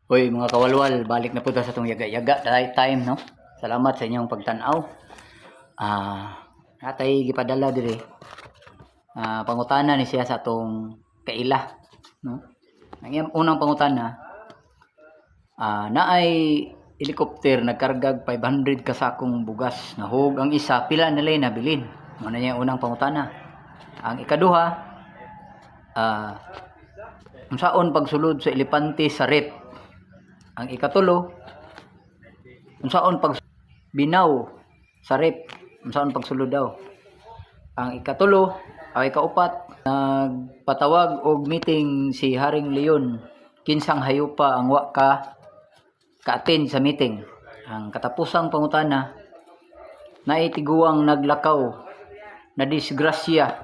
Hoy mga kawalwal, balik na po ta sa itong yaga-yaga time, no? Salamat sa inyong pagtanaw. Natay gipadala dire. Pangutana ni siya sa atong kaila, no? Ang iyang unang pangutana, naay helicopter nagkargag 500 ka sakong bugas. Nahug ang isa, pila nilay nabilin. Mo na niya unang pangutana. Ang ikaduha, unsaon pagsulod sa elepante sa rep. Ang ikatulo, unsaon pag binaw sa rep, unsaon pagsulod daw. Ang ikatulo, ay ikaupat, nagpatawag og meeting si Haring Leon, kinsang hayupa ang wa ka-attend sa meeting. Ang katapusang pangutana, naitiguang naglakaw na disgrasya.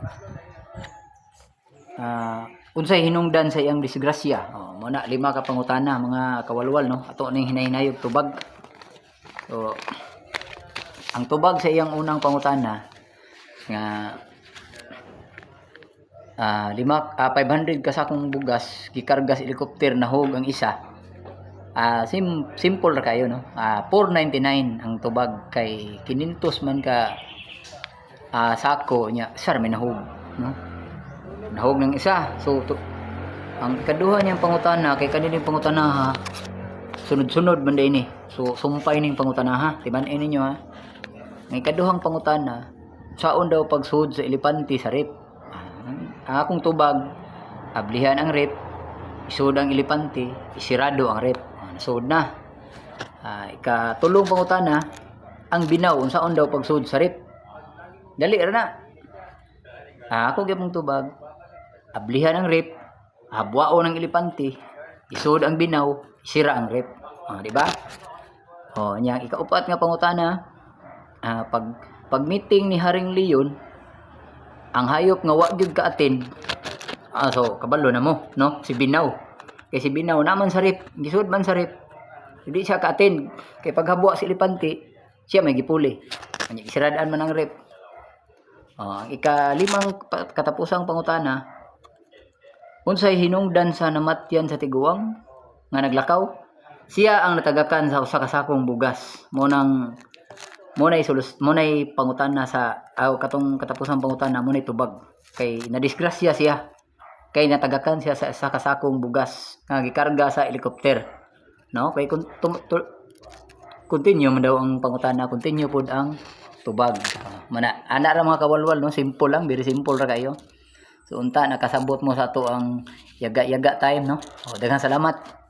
Unsay hinungdan sa iyang disgrasya? Muna 5 ka pangutana mga kawalwal, no? Ato ning hinay-hinayog tubag. So ang tubag sa iyang unang pangutana nga 500 ka sakong bugas gikarga sa helicopter, nahog ang isa. Simple ra kayo, no? 499 ang tubag kay 500 man ka sako nya sir may nahog, no? Nahog ng isa. So ang ikaduha niyang pangutana kay kanining pangutana sunod-sunod man din ni. So sumpay ning pangutana ha. Tiban-in ninyo ha. Ang ikaduhang pangutana, saon daw pagsud sa elepante sa rep. Ang akong tubag, ablihan ang rep, isud ang elepante, isirado ang rep. Nasud na. Ikatulong pangutana, ang binaw unsaon daw pagsud sa rep. Dali ra na. Ako gyapong tubag, ablihan ang rep, habwao ng elepante, isud ang binaw, isira ang rep. Di ba? Nya ikaupat nga pangutana, pag meeting ni Haring Leon, ang hayop nga wa gyud ka-attend. So kabalo na mo, no? Si binaw. Kay si binaw naman sa rep, gisud man sa rep. Hindi siya ka-attend. Kay paghabwa si elepante, siya may gipuli. Anya isiradaan man ang rep. Ang ika-5 katapusang pangutana, unsay hinungdan sa namatyan sa tiguang nga naglakaw? Siya ang natagakan sa usa ka sakong bugas. Munay pangutana sa katong katapusang pangutana, munay tubag kay nadisgrasya siya kay natagakan siya sa usa ka sakong bugas nga gikarga sa helicopter, no? Kay continue man daw ang pangutana, continue pod ang tubag. Ana ra mga kawalwal, no? Simple lang, very simple ra kayo. So unta nakasabot mo sa ato ang yaga-yaga time, no? Daghang salamat.